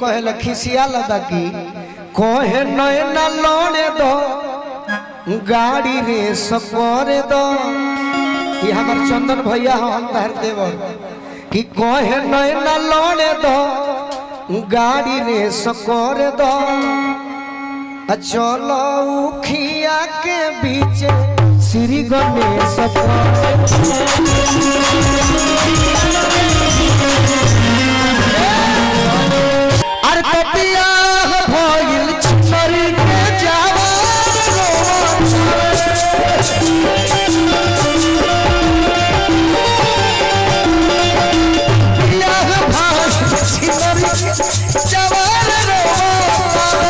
कहे खिसिया लदा की कहे नैना लौड़े दो गाड़ी रे सकोरे दो ये हमार चंदन भैया हम धर देव कि कहे नैना लौड़े दो गाड़ी रे सकोरे दो चलो उखिया के बीच श्री गणेश अरे पपिया भइल छरी के जावा पिया भाष छरी जवान रो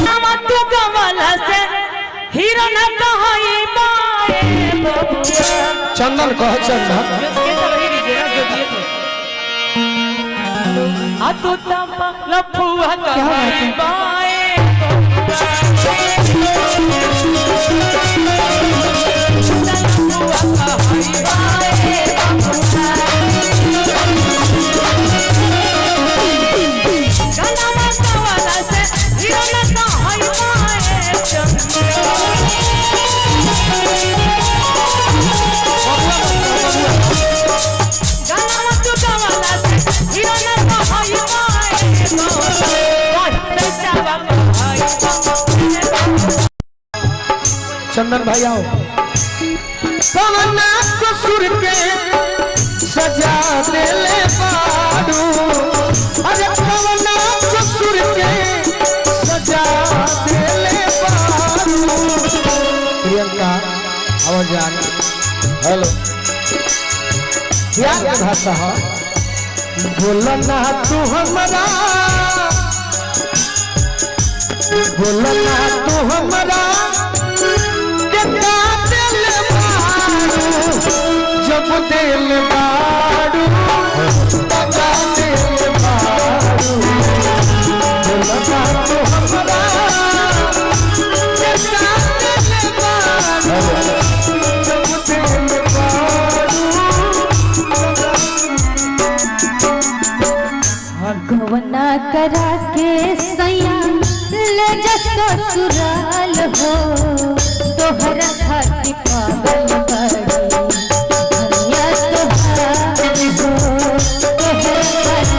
नामा तू कमला से हीरो न कहई बाए चंदन कह चंदन आ तू तम लफुआ कहई बाए चंदन भाई आओ पवना ससुर के सजा देले बाड़ू अरे पवना ससुर के सजा देले बाड़ू प्रियंका आवाज आ हेलो क्या भाषा है बोलना तू हमरा बोलना तू हमरा जब दिल बाड़ू बजा दिल बाड़ू बोलना तो हमरा जगा दिल बाड़ू जब दिल बाड़ू गवना करा के सैया ले जा ससुराल हो तोहरा खातिर पागल बड़ी दुनिया तोहार हो तोहरा खातिर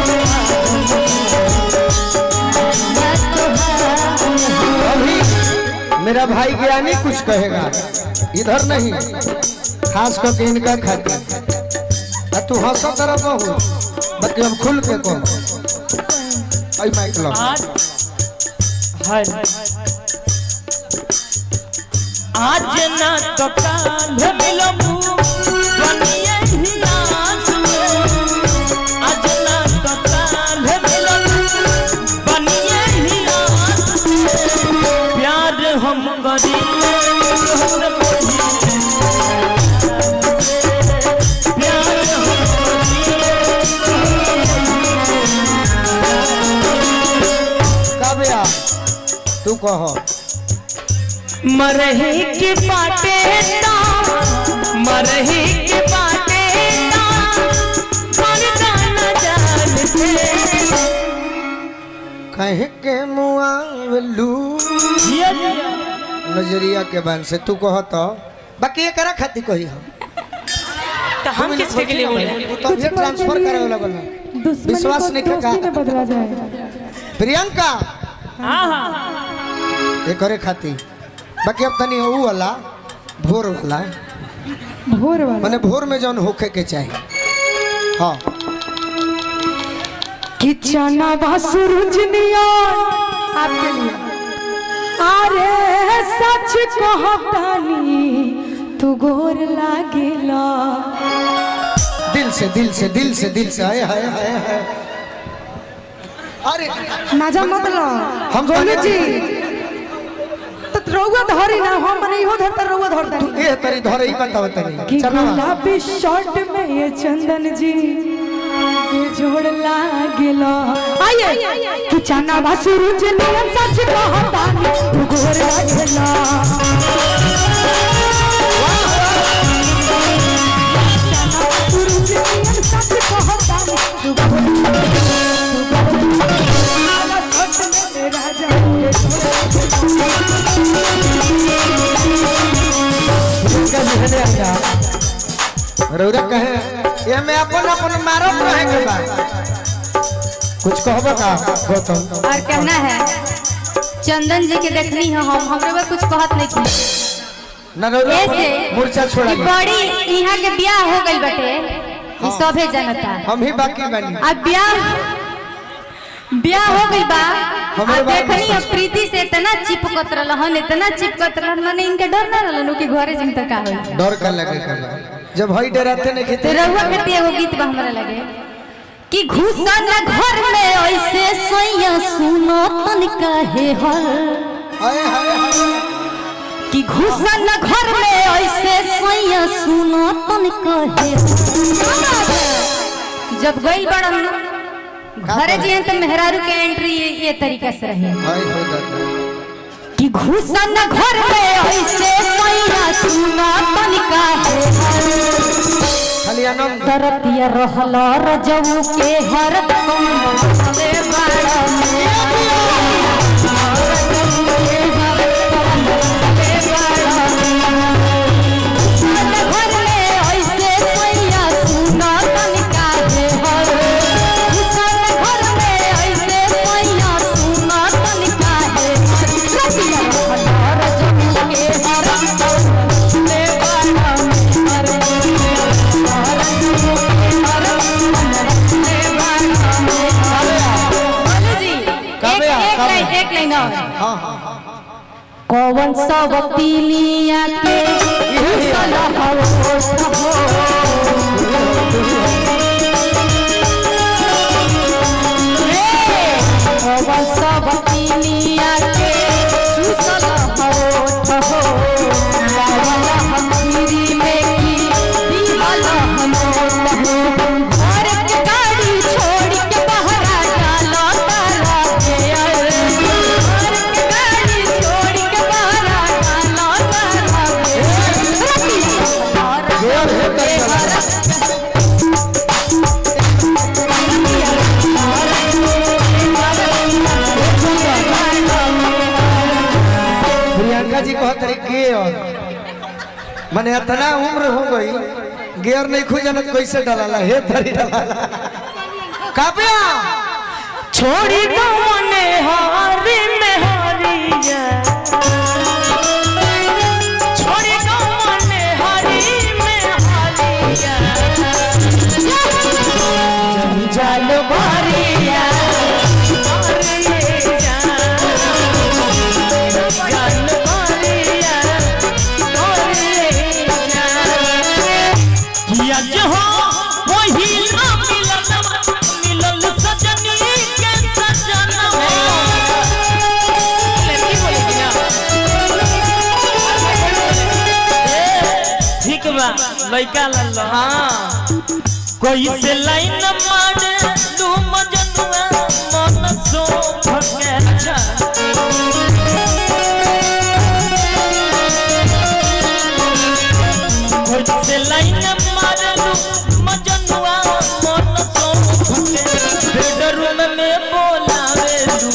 दुनिया तोहार हो। अभी मेरा भाई ज्ञानी कुछ कहेगा इधर नहीं खास करके इनका खातिर तू हंसा तरह बहुत बाकी अब खुल के कहो आई माइक लो आज ना तो काल मिलबू बनिए हियास में आज ना तो काल मिलबू बनिए हियास में प्यार हम करेंगे तुझसे प्यार हम कब तू कहो मरही की बाटे ता मरही की बाटे ता मर जाना जान से कहे के मुआवलू नजरिया के बन से तू कहो तो बाकी ये करा खाती कही हम तो हम किस के लिए बोले तो ये ट्रांसफर करे वाला बोला विश्वास नहीं का बदला जाए प्रियंका हां हां ये करे खाती बाकी अब तनी वो वाला भोर वाला माने भोर में जौन होखे के चाहिए हाँ कि चना बासुरुजनिया आपके लिए अरे सच कहतानी तू गोर लागेला दिल से दिल से दिल से दिल से हाय हाय हाय हाय अरे मजा मत लो हम बोलू जी तो रउआ धरी ना हम मने इहो धरता रउआ धरता ये तरी धरे ही बताओ तनी कि चलो गुलाबी शर्ट में ये चंदन जी जोड़ लागेला आइए कि चना बा सूरज नियन सच कहता तू गोर लागेला सूरज नियन सच कहता तू गोर राजा रौरा कहे ये मैं अपन मारत रहे के बाद कुछ कहबो का गौतम और कहना है चंदन जी के देखनी है हम हमरे बार कुछ कहत नहीं की न रौरा ऐसे मूर्छा छोड़ा कि बड़ी यहाँ के ब्याह हो गई बटे ये सभे जनता हम ही बाकी बनी अब ब्याह हो गई बा हमारे बात देखनी है प्रीति से इतना चिपकत रहन माने इनके डर ना रहलन कि घरे जिन तक का होई डर का लगे करला जब हई डराते नहीं तो खेते रहुआ कहती एगो गीत बा हमरा लगे कि घुसा न घर में ऐसे सोइया सुनो तन काहे हर हाय हाय हाय कि घुसा न घर में ऐसे सोइया सुनो तन काहे जब गई बड़न घरे जिए तो मेहरारू के एंट्री ये तरीका से रहे हाय हो जाता कि घुसा न घर में ऐसे सोइया सुनो तन काहे खाली आनंद तरतिया रहला रजऊ के हर कम से बड़ा घर में ऐसे सोइया सुना तन काहे हर घर में ऐसे सोइया सुना तन काहे तरतिया रहला रजऊ के हर कम से एक लाइन और हां कौन सब पीलिया के सलहो कौन सब पीलिया के सलहो हथीरी में की दीवाल घर के गाड़ी छोड़ के बहरा डालो तारा के प्रियंका जी कहत रही गियर माने इतना उम्र हो गई गियर नहीं खुजनत कैसे डाला हे तरी डाला काव्या छोड़ी दो मने हारी में हारिया छोड़ी दो मने हारी में हारिया जंजाल भरिया लइका लल्ला हां कोई से लाइन मारे तू मजनुआ मन सो भके अच्छा कोई से लाइन मारे तू मजनुआ मन सो भके बेडरूम में बोलावे तू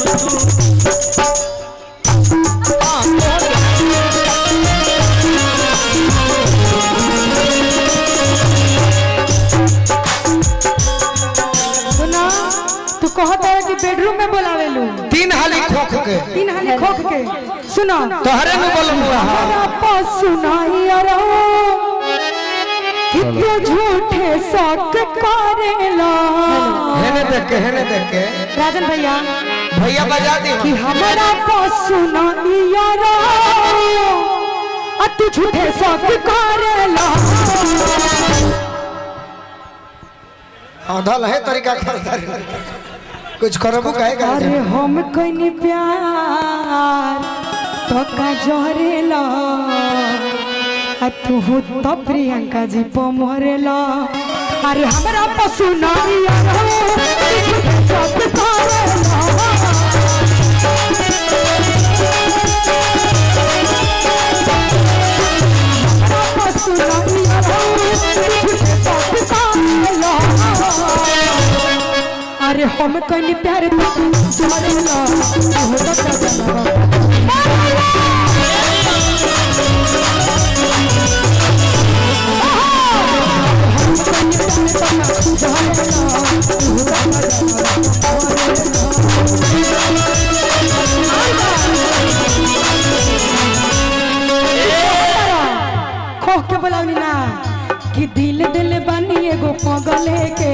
तू कहता है कि बेडरूम में बुलावे लू 3 हाली खोख के 3 हाली खोख के सुनो तोहरे में बोलूंगा सुनाई अरे कितने झूठे शौक करेला हेने देख के राजन भैया भैया बजा दी कि हमारा पास सुनाई अरे तू झूठे शौक करेला आधा लहे तरीका करता कुछ करबो काहे करे अरे हम कइनी प्यार तो का जरेला तू तो प्रियंका जी प मरेला अरे हमरा पशु नारिया सब करेला पशु नारिया सब करेला अरे हम कहीं प्यार करेला खो के बोलावनी ना कि दिल दिल बानी एगो पगले के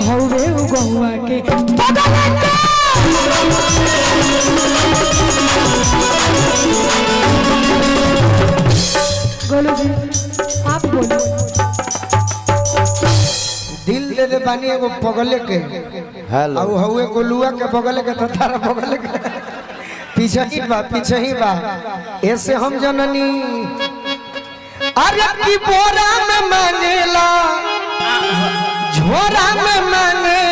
हवे उ गौवा के पगले के गोलू जी आप बोलो दिल दे दे बानी एगो पगले के हेलो अब हवे गोलुआ के बगले के तो तारा बगले के पीछे ही बा ऐसे हम जननी अरे की बोरा में मांगेला झोरा में मांगे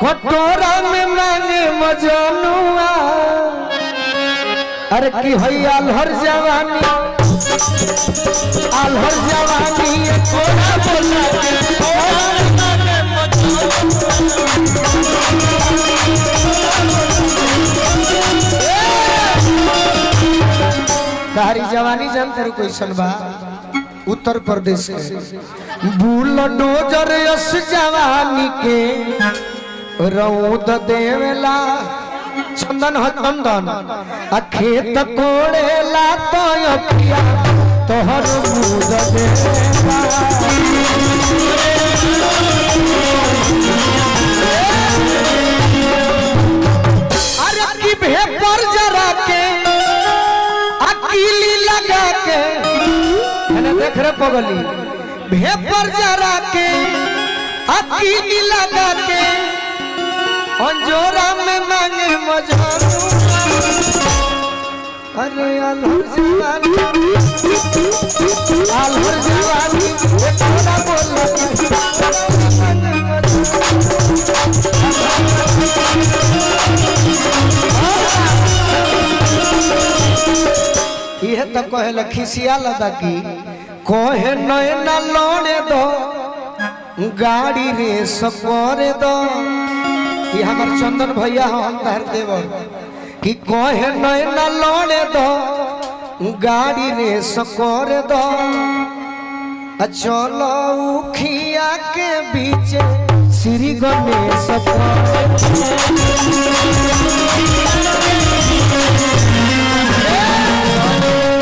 कटोरा में मांगे मजनुआ अरे की हई आल्हर जवानी कोरा बोला तारी जवानी जानते कैसन बा उत्तर प्रदेश के बुलडोजर यस जवानी के रौद देवेला चंदन ह चंदन आ खेत कोड़ेला तो अखिया तोहर मुद देवेला अरे की भेपर जरा के अकीली लगा के है देख रे पगली भेपर जरा के अकीली लगा के अंजोरा में मांगे मजारू अरे आल्हर जवानी ये थोड़ा बोल यह तो कहे खिसिया लगा कि कहे नैना लौड़े दो गाड़ी रे सकोरे दो ये हमार चंदन भैया हम तहर देवर कि कहे नैना लौड़े दो गाड़ी रे सकोरे दो चलो उखिया के बीच श्री गणेश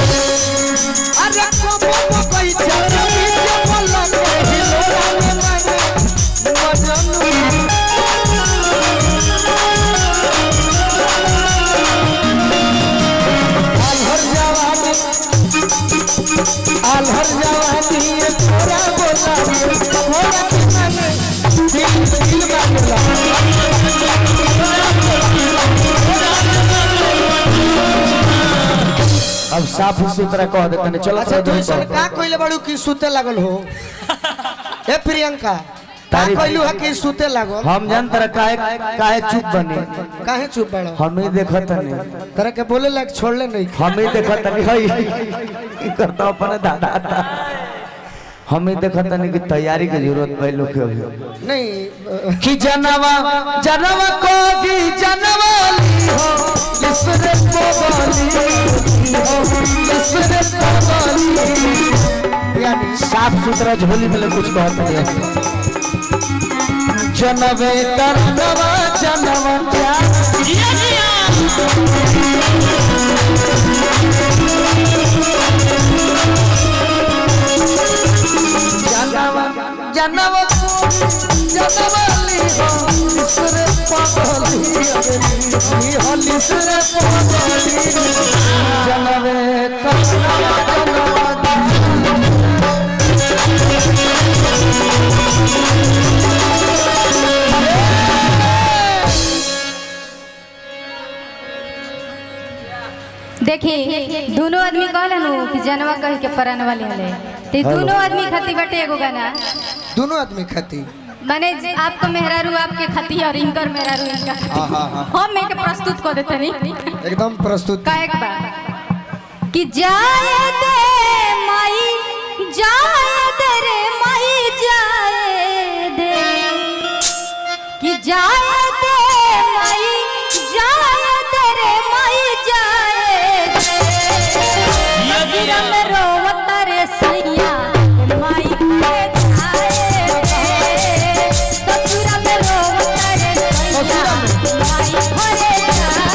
अरे कबो कोई चल बीच बोला के हिलोरा में मांगे मजनू आल्हर जवानी ये थोड़ा बोला थोड़ा मांगे दिल मांगला अब साफ सुथरा कह देते ने चलो अच्छा तू सन का कोइले बड़ू की सुते लागल हो ए प्रियंका का कोइलू है की सुते लागल हम जान तरह काहे चुप बने काहे चुप बड़ो हम ही देखत नहीं तरह के बोले लायक छोड़ले नहीं हम ही देखत नहीं हई करता अपन दादा हम ही देखत नहीं कि तैयारी की जरूरत भाई लोग के अभी नहीं कि जनवा को भी जनवाली हो इसरे पोगली हो इसरे पोगली यानी साफ सुथरा झोली में कुछ कहते हैं जनवे करनवा जनवा जनवा जनवाली हो इसरे पोगली हो इसरे पोगली जनवे करनवा जनवा देखी दोनों आदमी कहलन कि जनवा कह के परान वाले हले ते दोनों आदमी खातिर बटे एगो गाना दोनों आदमी खाती। माने आपको मेहरारू आपके खाती और इनकर मेहरारू इनका खाती। हाँ। हम एक प्रस्तुत कर देते नहीं एकदम प्रस्तुत। का एक बार कि जाए दे माई जाए दे रे माई जाए दे कि जाए दे माई जाए दे रे माई जाए दे रम रोवत रे सैया माई के जाए दे ससुरा में रोवत रे सैया माई घरे जाए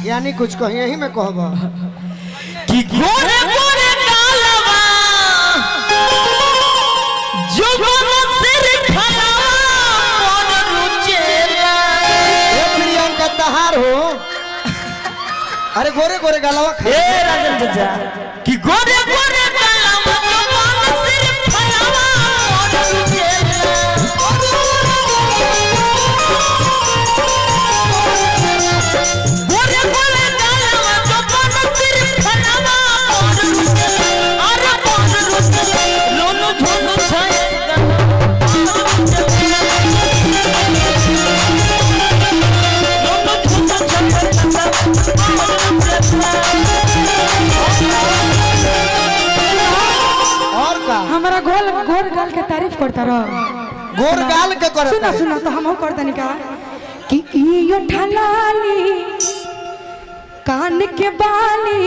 यानी कुछ कही यही में कहबा कि गोरे गोरे कालवा जो सिर खलावा मोर रुचेला ए प्रियंका तहार हो। अरे गोरे गोरे गलवा खा। ए राजन चाचा कि गोरे गोरे कालवा जो सिर खलावा मोर रुचेला गोरे गोरे कालवा जो सिर खलावा मोर रुचेला अरे मोर रुचेला लोनु झोनु छाए और का हमारा गोर गाल के तारीफ करता रहो। गोर गाल के करत सुना है। सुना तो हम करता नहीं का कि इयो ठलाली कान के बाली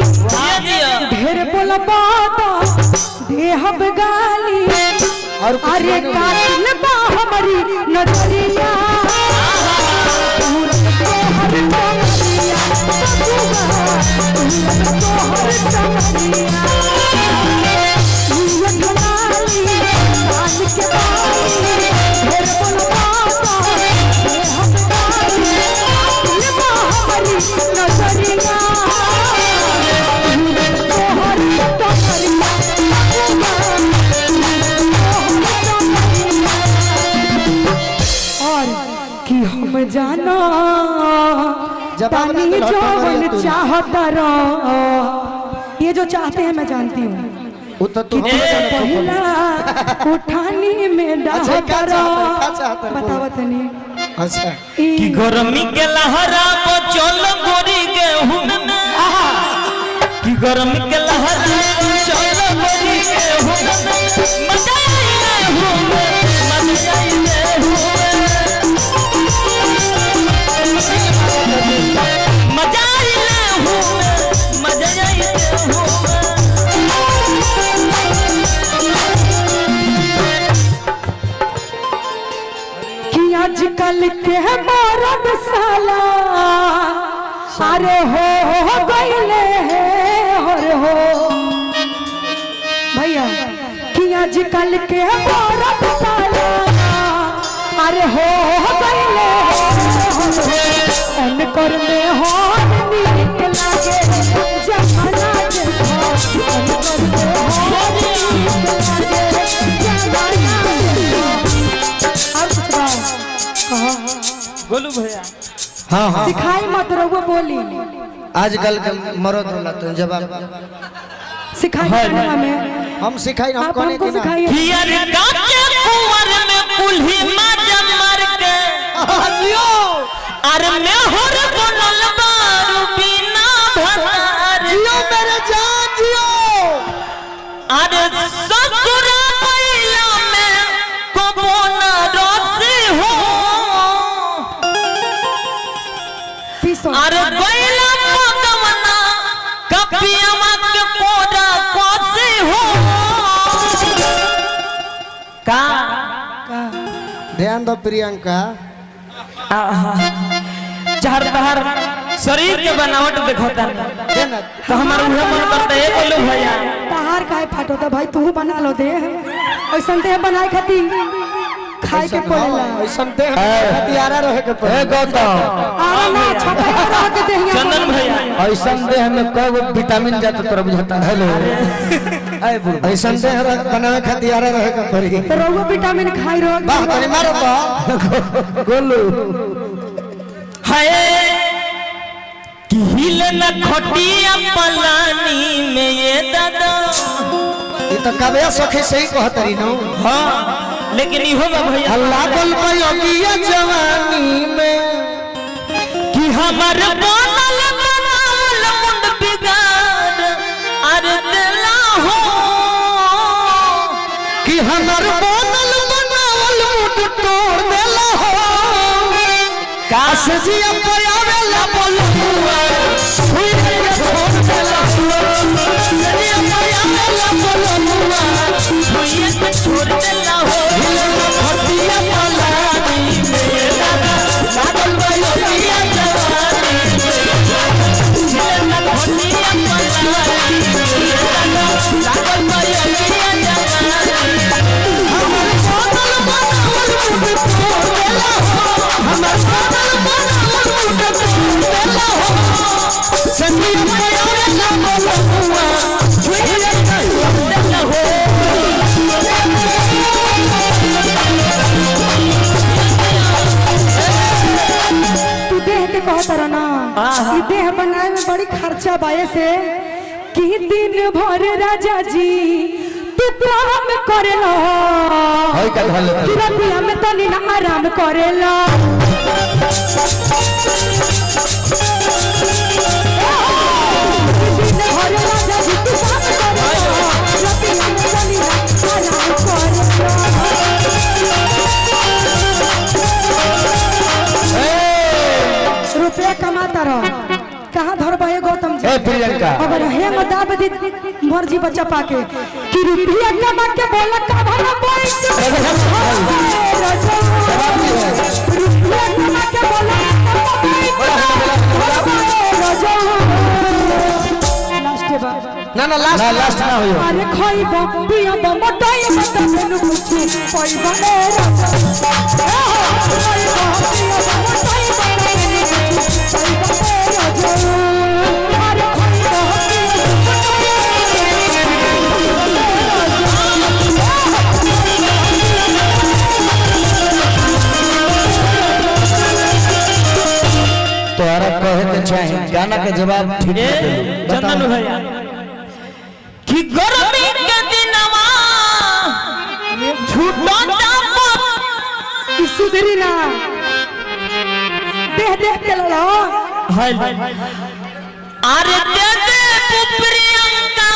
ढेर बोलबा तो देहब गाली और कुछ अरे नहीं। कातिल बा हमारी नजरिया तोहर चमरिया तोहर चमरिया इयो ठलाली कान के बाली ढेर बोलबा तो देहब गाली कातिल बा हमारी नजरिया और कि हम जाना जवाब ना तानी तो जो लौटो मन मरिया तू। चाहता रहो ये जो चाहते हैं मैं जानती हूँ वो तो तू कि पहला उठानी में अच्छा, क्या डाहता चाहता है? बताओ तनी अच्छा कि गरमी के लहरा बचल गोरी गेहूं में कि गरमी के लहरा बचल गोरी गेहूं में मजा आई गेहूं में मजा आई गेहूं में मजा आई गेहूं में मजा आई गेहूं में कि आजकल के मरद साला अरे हो गईले हो भैया कि आजकल के मरद साला अरे हो गईले अनकर में हो नीक लागे जमाना देखो अनकर में हो नीक लागे जमाना देखो और कुछ कहो गोलू भैया हाँ हाँ सिखाई मत रहुआ बोली आजकल के मरद होला तो जवाब सिखाई गाना में हम सिखाई हम आप कहने हमको की ना सिखाइए हियर काके कुंवर में कुल्ही माजा मार के जियो अरे मैं होर बनल बारू बिना भतार जियो मेरे जान जियो अरे ससुरा पहिला में कबो न रसी हो पीसो अरे बैला पकवना कपियमा के कोरा कोसी हो का ध्यान दो प्रियंका चार बाहर शरीर के बनावट देखता देना तो हमारा उहे मन करता है बोलो भैया पहाड़ काहे फाटो तो भाई तू बना लो दे ऐसा दे बनाए खाती खाए के पड़ेला ऐसा दे हथियारा रहे के पड़े ए गौतम आवा ना छपा रह के देहिया चंदन भैया ऐसा दे हमें कई विटामिन जाता तोरा बुझाता हेलो ए बुढ़ ऐसा दे बनावे हथियारा रहे के पड़ी तो रहुआ विटामिन खाई रहो वाह तनी मारो बा गोलू हाय कि हिल न खटिया पलानी में ये दादा ये तो कबे सखी सही कहतरी नो हाँ लेकिन इहो बा भैया अल्लाह बोल बयोगिया जवानी में कि हमर बनल बनावल मुंड बिगाड़ अरे दिला हो कि हमर बनल बनावल मुंड तोड़ देला हो काश जी अपयावेला बोलुआ हुई रे छोड़ देला जी अपयावेला बोलुआ भैया के छोड़ देला हो हटिया पलानी में लागल बयोगिया जवानी हिल न खटिया पलानी लागल बयोगिया जवानी हमर बनल बनावल मुंड तोड़ देला हो हमर बनल बनावल मुंड तोड़ देला हो संगी अपयावेला बोलुआ हुई रे छोड़ देला हो तू देह के कहत रह ना ई देह बनाए में बड़ी खर्चा बाए से कि दिन भर राजा जी तू काम करेला होय का धल कि रतिया में तनी ना आराम करेला दिन भर राजा जी तू काम करेला रतिया में तनी ना आराम करेला रुपया कमाता रह कहाँ धर बहे गौतम जी ए प्रियंका अगर हे मदाब दी मर्जी बच्चा पाके कि रुपया कमा के बोला का भला बैठ रुपया कमा के बोला लास्ट के बाद ना ना लास्ट ना होयो अरे खइबो पियबो मोटाई मत मेनू कुछ खइबो ए राजा खइबो पियबो मोटाई मत मेनू कुछ खइबो ए राजा अरे खइबो तोहरा कहे के चाहे गाना के जवाब ठीक ए दे चंदन भैया कि गर्मी के दिनवा झूठा टापा ई सुधरी ना देह देह के लड़ो अरे दे दे प्रियंका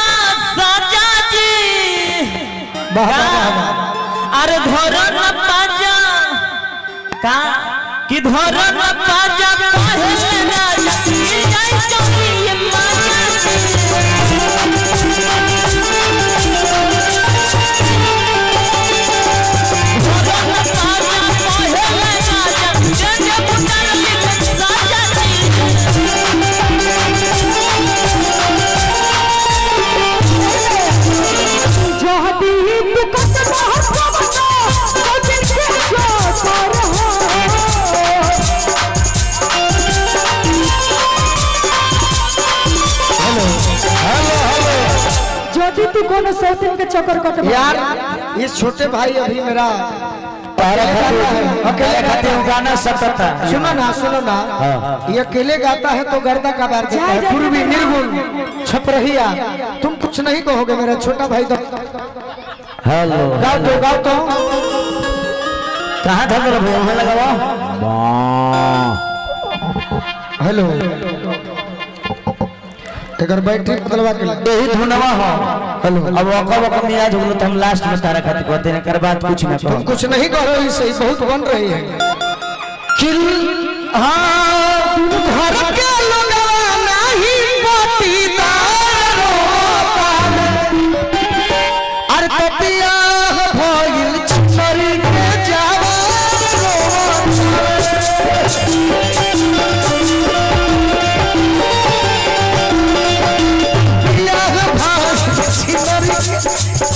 सजा जी अरे धरन पाजा का कि धरन पाजा पहले राजा जाई चौकी ये माजा धरन पाजा पहले राजा जे जे पुताली साजा जोहदी तू कस बहुत बनो तो दिन से जो कर ज्योति तू कोनो सौतिन के चक्कर कट यार ये छोटे भाई अभी मेरा तारा अकेले खाते गाना सकता सुनो ना ये अकेले गाता है तो गर्दा का बार देता है पूर्वी निर्गुण छपरहिया तुम कुछ नहीं कहोगे मेरा छोटा भाई तो हेलो गाओ तो कहाँ था मेरा भैया लगावा हेलो अगर बैटरी बदलवा के ला- यही धुनवा हो हेलो अब वका मियाज हो तो हम लास्ट में तारा खाते कहते हैं कर बात कुछ ना तुम कहो कुछ नहीं कह रहे सही बहुत बन रही है किल हाँ तुम घर के लगवा नहीं पटीदार रोता अरे पतिया भइल छरी के जावा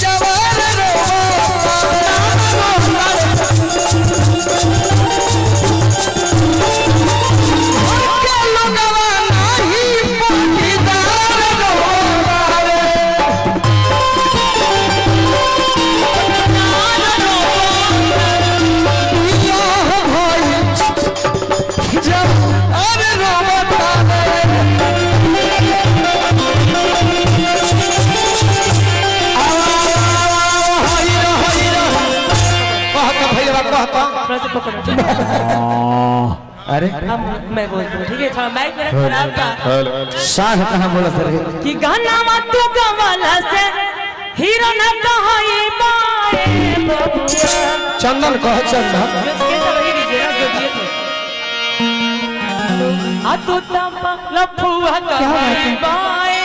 जवान रो पकड़ो। अरे मैं बोलती हूँ, ठीक है? थोड़ा माइक मेरा खराब था। साह कहाँ बोला सर? कि गाना मत तू गवाला से हीरो न कहाई बाए बबुआ। चंदन कह चंदन ये तो वही डीजे ना जो दिए थे। आ तू तब लफुआ कहाई बाए